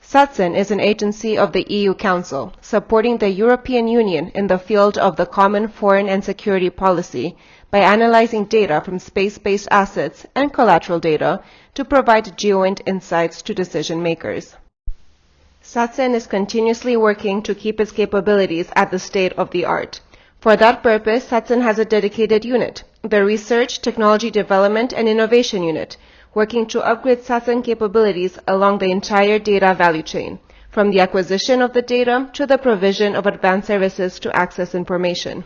SatCen is an agency of the EU Council, supporting the European Union in the field of the common foreign and security policy by analyzing data from space-based assets and collateral data to provide geoint insights to decision makers. SatCen is continuously working to keep its capabilities at the state of the art. For that purpose, SatCen has a dedicated unit, the Research, Technology Development and Innovation Unit, working to upgrade SatCen capabilities along the entire data value chain, from the acquisition of the data to the provision of advanced services to access information.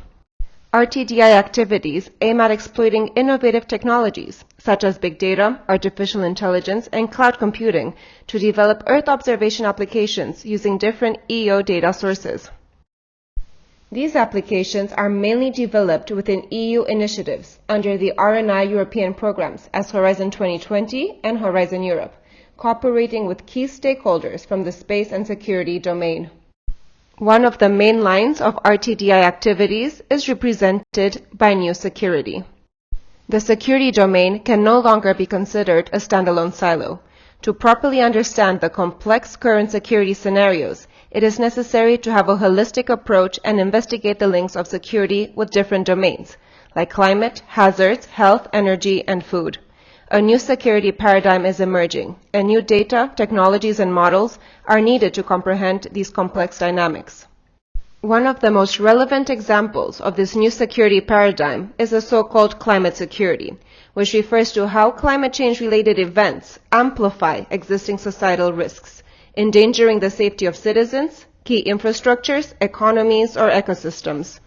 RTDI activities aim at exploiting innovative technologies, such as big data, artificial intelligence, and cloud computing, to develop Earth observation applications using different EO data sources. These applications are mainly developed within EU initiatives under the R&I European programs as Horizon 2020 and Horizon Europe, cooperating with key stakeholders from the space and security domain. One of the main lines of RTDI activities is represented by new security. The security domain can no longer be considered a standalone silo. To properly understand the complex current security scenarios, it is necessary to have a holistic approach and investigate the links of security with different domains, like climate, hazards, health, energy, and food. A new security paradigm is emerging, and new data, technologies, and models are needed to comprehend these complex dynamics. One of the most relevant examples of this new security paradigm is the so-called climate security, which refers to how climate change-related events amplify existing societal risks, endangering the safety of citizens, key infrastructures, economies, or ecosystems.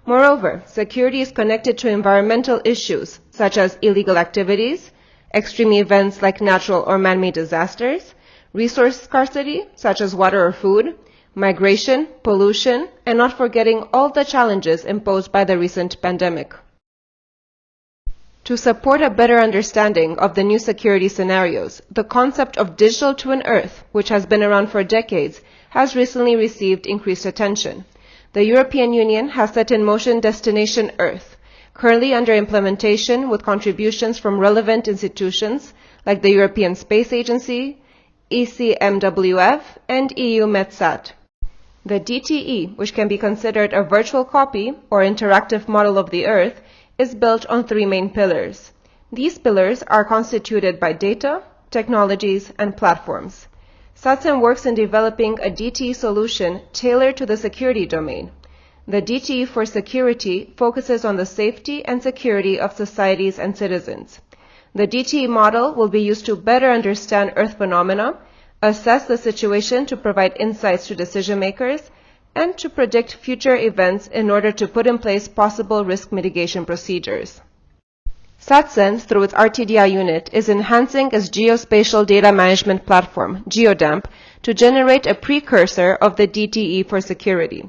Moreover, security is connected to environmental issues such as illegal activities, extreme events like natural or man-made disasters, resource scarcity such as water or food, migration, pollution, and not forgetting all the challenges imposed by the recent pandemic. To support a better understanding of the new security scenarios, the concept of digital twin Earth, which has been around for decades, has recently received increased attention. The European Union has set in motion Destination Earth, currently under implementation with contributions from relevant institutions like the European Space Agency, ECMWF, and EU METSAT. The DTE, which can be considered a virtual copy or interactive model of the Earth, is built on three main pillars. These pillars are constituted by data, technologies, and platforms. SatCen works in developing a DTE solution tailored to the security domain. The DTE for security focuses on the safety and security of societies and citizens. The DTE model will be used to better understand Earth phenomena, assess the situation to provide insights to decision makers, and to predict future events in order to put in place possible risk mitigation procedures. SatCen, through its RTDI unit, is enhancing its geospatial data management platform, GeoDAMP, to generate a precursor of the DTE for security.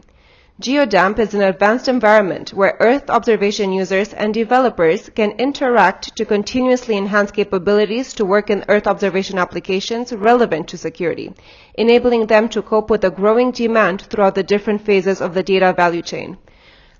GeoDAMP is an advanced environment where Earth observation users and developers can interact to continuously enhance capabilities to work in Earth observation applications relevant to security, enabling them to cope with the growing demand throughout the different phases of the data value chain,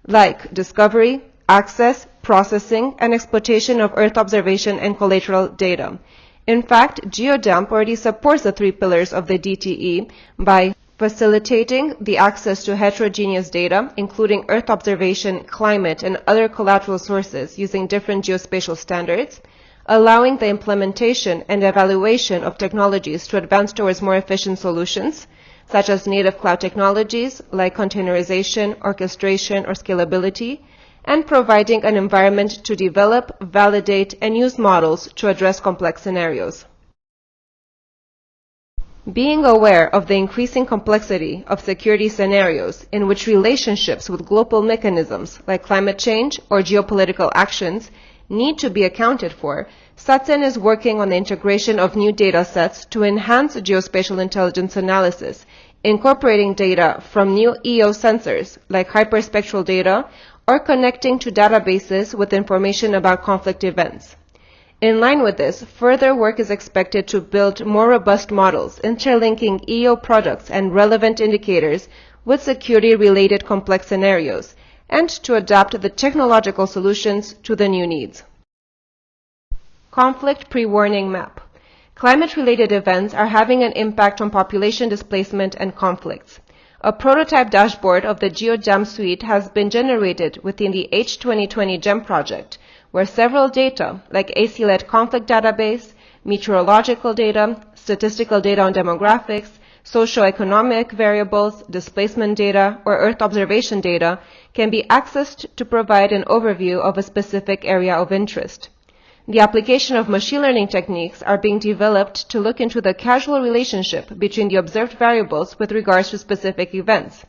like discovery, access, processing, and exploitation of Earth observation and collateral data. In fact, GeoDAMP already supports the three pillars of the DTE by facilitating the access to heterogeneous data, including Earth observation, climate, and other collateral sources using different geospatial standards, allowing the implementation and evaluation of technologies to advance towards more efficient solutions, such as native cloud technologies like containerization, orchestration, or scalability, and providing an environment to develop, validate, and use models to address complex scenarios. Being aware of the increasing complexity of security scenarios in which relationships with global mechanisms like climate change or geopolitical actions need to be accounted for, SatCen is working on the integration of new data sets to enhance geospatial intelligence analysis, incorporating data from new EO sensors like hyperspectral data or connecting to databases with information about conflict events. In line with this, further work is expected to build more robust models, interlinking EO products and relevant indicators with security-related complex scenarios, and to adapt the technological solutions to the new needs. Conflict pre-warning map. Climate-related events are having an impact on population displacement and conflicts. A prototype dashboard of the GeoGEM suite has been generated within the H2020 GEM project, where several data, like AC-led conflict database, meteorological data, statistical data on demographics, socioeconomic variables, displacement data, or Earth observation data, can be accessed to provide an overview of a specific area of interest. The application of machine learning techniques are being developed to look into the causal relationship between the observed variables with regards to specific events,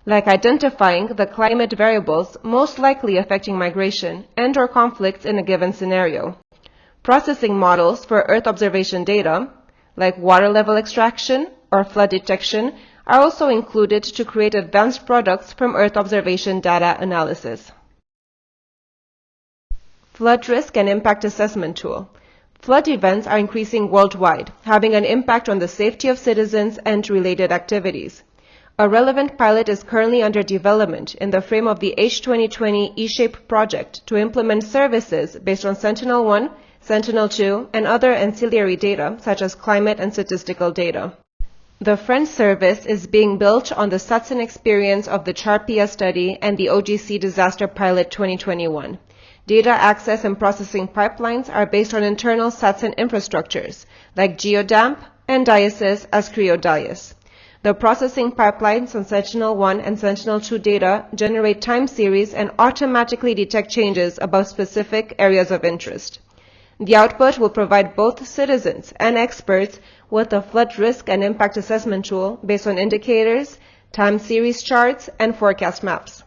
like identifying the climate variables most likely affecting migration and/or conflicts in a given scenario. Processing models for Earth observation data, like water level extraction or flood detection, are also included to create advanced products from Earth observation data analysis. Flood Risk and Impact Assessment Tool. Flood events are increasing worldwide, having an impact on the safety of citizens and related activities. A relevant pilot is currently under development in the frame of the H2020 E-Shape project to implement services based on Sentinel-1, Sentinel-2, and other ancillary data such as climate and statistical data. The French service is being built on the SatCen experience of the CHARPIA study and the OGC Disaster Pilot 2021. Data access and processing pipelines are based on internal SatCen infrastructures, like GeoDAMP and DIASys as CryoDIAS. The processing pipelines on Sentinel-1 and Sentinel-2 data generate time series and automatically detect changes about specific areas of interest. The output will provide both citizens and experts with a flood risk and impact assessment tool based on indicators, time series charts, and forecast maps.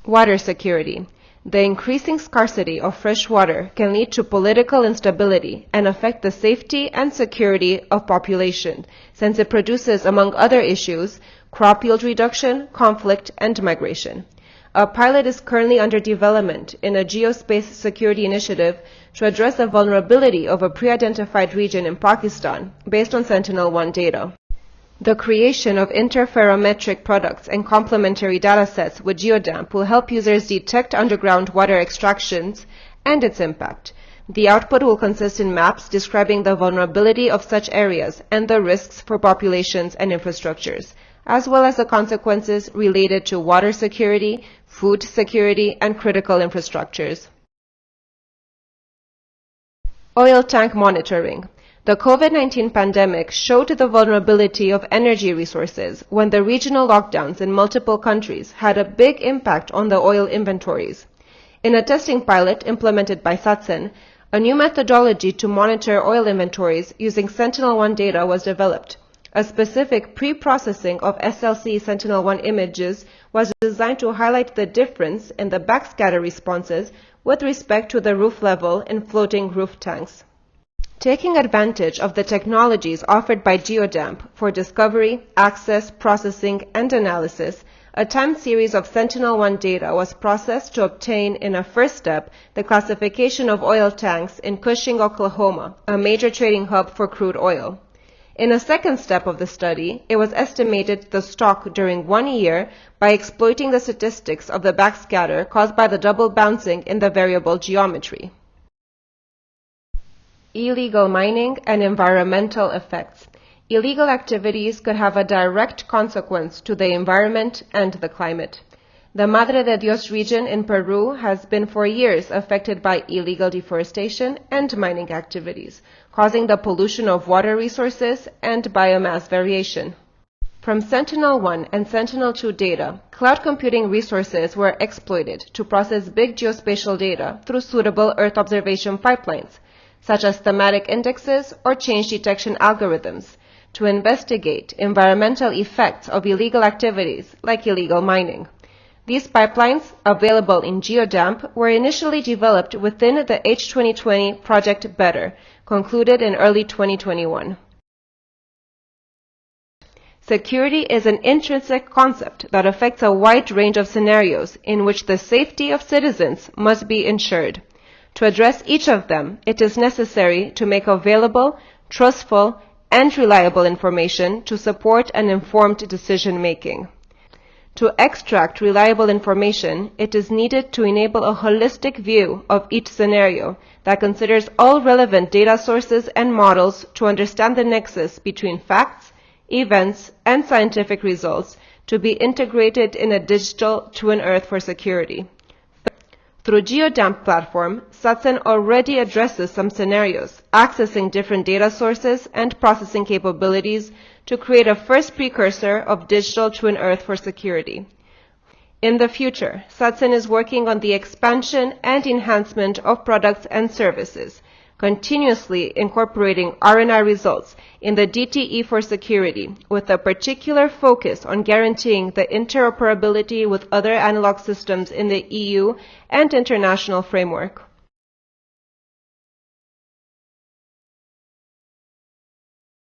Water security. The increasing scarcity of fresh water can lead to political instability and affect the safety and security of population, since it produces, among other issues, crop yield reduction, conflict, and migration. A pilot is currently under development in a geospace security initiative to address the vulnerability of a pre-identified region in Pakistan based on Sentinel-1 data. The creation of interferometric products and complementary datasets with GeoDAMP will help users detect underground water extractions and its impact. The output will consist in maps describing the vulnerability of such areas and the risks for populations and infrastructures, as well as the consequences related to water security, food security, and critical infrastructures. Oil tank monitoring. The COVID-19 pandemic showed the vulnerability of energy resources when the regional lockdowns in multiple countries had a big impact on the oil inventories. In a testing pilot implemented by SatCen, a new methodology to monitor oil inventories using Sentinel-1 data was developed. A specific pre-processing of SLC Sentinel-1 images was designed to highlight the difference in the backscatter responses with respect to the roof level in floating roof tanks. Taking advantage of the technologies offered by GeoDAMP for discovery, access, processing, and analysis, a time series of Sentinel-1 data was processed to obtain, in a first step, the classification of oil tanks in Cushing, Oklahoma, a major trading hub for crude oil. In a second step of the study, it was estimated the stock during 1 year by exploiting the statistics of the backscatter caused by the double bouncing in the variable geometry. Illegal mining and environmental effects. Illegal activities could have a direct consequence to the environment and the climate. The Madre de Dios region in Peru has been for years affected by illegal deforestation and mining activities, causing the pollution of water resources and biomass variation. From Sentinel-1 and Sentinel-2 data, cloud computing resources were exploited to process big geospatial data through suitable Earth observation pipelines, such as thematic indexes or change detection algorithms, to investigate environmental effects of illegal activities like illegal mining. These pipelines, available in GeoDAMP, were initially developed within the H2020 Project Better, concluded in early 2021. Security is an intrinsic concept that affects a wide range of scenarios in which the safety of citizens must be ensured. To address each of them, it is necessary to make available, trustful, and reliable information to support an informed decision-making. To extract reliable information, it is needed to enable a holistic view of each scenario that considers all relevant data sources and models to understand the nexus between facts, events, and scientific results to be integrated in a digital twin Earth for security. Through GeoDAMP platform, SatCen already addresses some scenarios, accessing different data sources and processing capabilities to create a first precursor of digital twin Earth for security. In the future, SatCen is working on the expansion and enhancement of products and services, continuously incorporating R&I results in the DTE for security, with a particular focus on guaranteeing the interoperability with other analog systems in the EU and international framework.